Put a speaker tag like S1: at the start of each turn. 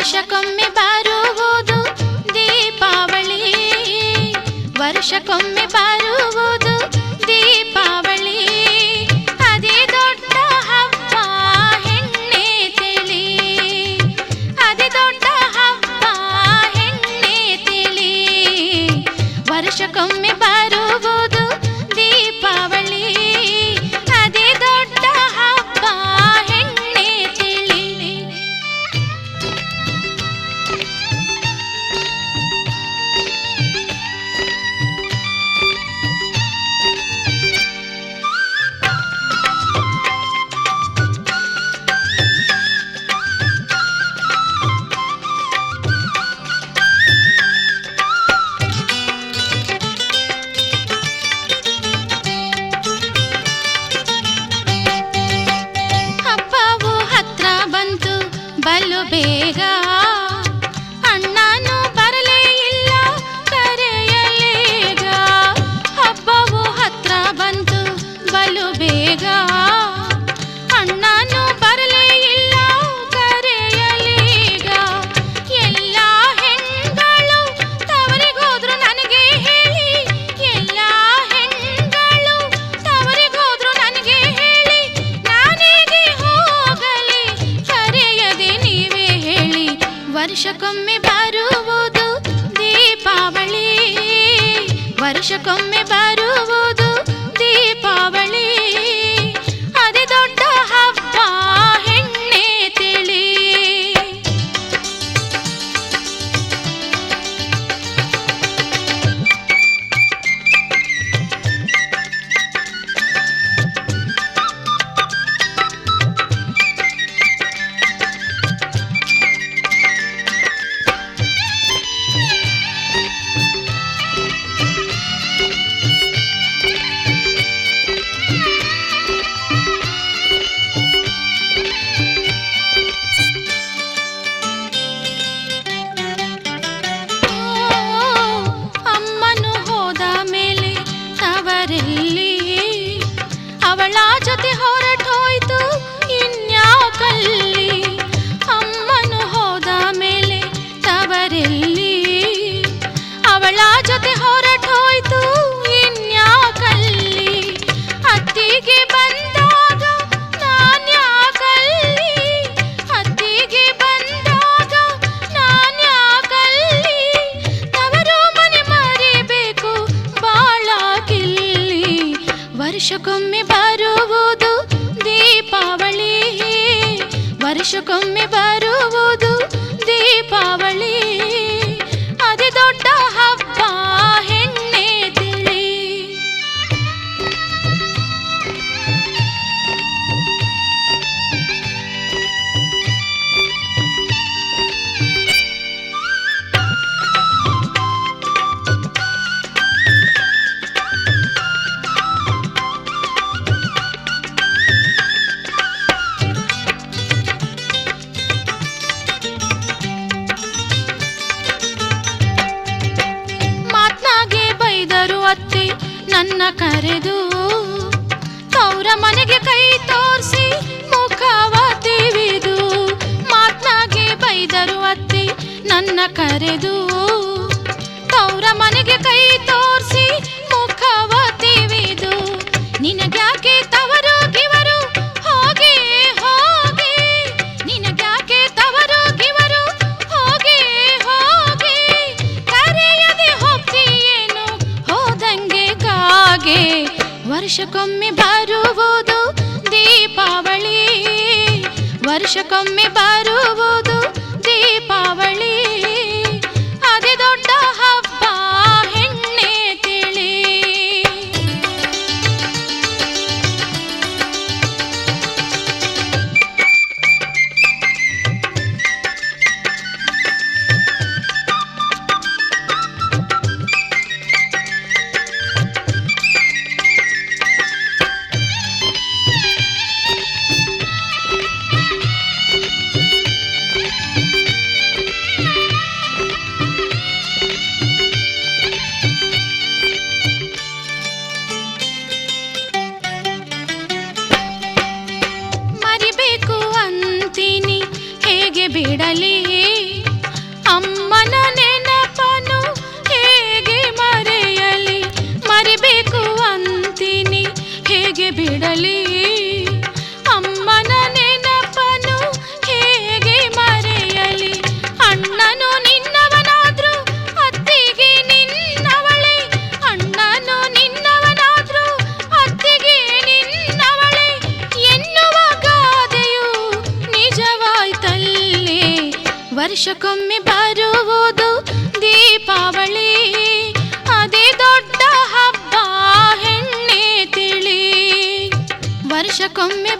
S1: ವರ್ಷಕ್ಕೊಮ್ಮೆ ಬರುವುದು ದೀಪಾವಳಿ, ವರ್ಷಕ್ಕೊಮ್ಮೆ ಬರುವುದು ದೀಪಾವಳಿ. ಅದೇ ದೊಡ್ಡ ಹಬ್ಬ ಹೆಣ್ಣೆ ತಿಳಿ, ಅದೇ ದೊಡ್ಡ ಹಬ್ಬ ಹೆಣ್ಣೆ ತಿಳಿ. ವರ್ಷಕ್ಕೊಮ್ಮೆ ಬರುವುದು ದೀಪಾವಳಿ, ಅದೇ ದೊಡ್ಡ ಹಬ್ಬ ಹೆಣ್ಣೆ ತಿಳಿ. ಹಬ್ಬವು ಹತ್ರ ಬಂತು ಬಲು ಬೇಗ, ಅಣ್ಣನು ಬರಲೇ ಇಲ್ಲ ಕರೆಯಲೇಗ. ಹಬ್ಬವು ಹತ್ರ ಬಂತು ಬಲು ಬೇಗ, ಅಣ್ಣನು ಬರಲೇ ಇಲ್ಲ ಕರೆಯಲೇಗ. ಎಲ್ಲ ಹೆಣ್ಗಳು ತವರಿಗೋದ್ರು ನನಗೆ ಹೇಳಿ, ಎಲ್ಲ ಹೆಣ್ಗಳು ತವರಿಗೋದ್ರು ನನಗೆ ಹೇಳಿ. ನಾನೇಗೆ ಹೋಗಲಿ ಕರೆಯದೆ ನೀವೇ ಹೇಳಿ. ವರ್ಷಕ್ಕೊಮ್ಮೆ ಬರುವುದು ದೀಪಾವಳಿ, ವರ್ಷಕ್ಕೊಮ್ಮೆ ಬರುವುದು ದೀಪಾವಳಿ. ಅದೇ ದೊಡ್ಡ ಹಬ್ಬ ಹೆಣ್ಣೆ ತಿಳಿ. ಅಮ್ಮನು ಹೋದ ಮೇಲೆ ತವರೆಲ್ಲಿ, ಅವಳ ಜೊತೆ ಹೊರಟೋಯ್ತು ಇನ್ಯಾಕಲ್ಲಿ. ಅಮ್ಮನು ಹೋದ ಮೇಲೆ ತವರೆಲ್ಲಿ, ಅವಳ ಜೊತೆ ಹೊರಟೋಯ್ತು ಇನ್ಯಾಕಲ್ಲಿ. ಅತ್ತಿಗೆ ಬಂದಾಗ ನಾನ್ಯಾಕಲ್ಲಿ, ಅತ್ತಿಗೆ ಬಂದಾಗ ನಾನ್ಯಾಕಲ್ಲಿ. ತವರು ಮನೆ ಮರಿಬೇಕು ಬಾಳಕಿಲ್ಲಿ. ವರ್ಷಕ್ಕೊಮ್ಮೆ ಬರುವುದು ದೀಪಾವಳಿ, ವರ್ಷಕ್ಕೊಮ್ಮೆ ಬರುವುದು ದೀಪಾವಳಿ. ಅದೇ ದೊಡ್ಡ ಹಬ್ಬ ಹೆಣ್ಣೆ ತಿಳಿ. ಮಾತ್ನಾಗೆ ಬೈದರು ಅತ್ತೆ ನನ್ನ ಕರೆದು, ತೌರ ಮನೆಗೆ ಕೈ ತೋರಿಸಿ ಮುಖವ ತಿವಿದು. ಮಾತ್ನಾಗೆ ಬೈದರು ಅತ್ತೆ ನನ್ನ ಕರೆದು, ತೌರ ಮನೆಗೆ ಕೈ ತೋರಿಸಿ ಮುಖವ ತಿವಿದು. ನಿನಗ್ಯಾಕೆ ತವರು ಗಿವರು ಹೋಗಿ ಹೋಗಿ, ನಿನಗ್ಯಾಕೆ ತವರು ಗಿವರು ಹೋಗಿ ಹೋಗಿ. ಕರೆಯದೆ ಹೋಗ್ತೀಯೇನು ಹೋದಂಗೆ ಕಾಗೆ. ವರ್ಷಕ್ಕೊಮ್ಮೆ ಬರುವುದು ದೀಪಾವಳಿ, ವರ್ಷಕ್ಕೊಮ್ಮೆ ಬರುವುದು ದೀಪಾವಳಿ. ಅದೇ ದೊಡ್ಡ ಹಬ್ಬ ಹೆಣ್ಣೆ ತಿಳಿ. ಬಿಡಲಿ ವರ್ಷಕ್ಕೊಮ್ಮೆ ಬರುವುದು ದೀಪಾವಳಿ, ಅದೇ ದೊಡ್ಡ ಹಬ್ಬ ಹೆಣ್ಣೆ ತಿಳಿ. ವರ್ಷಕ್ಕೊಮ್ಮೆ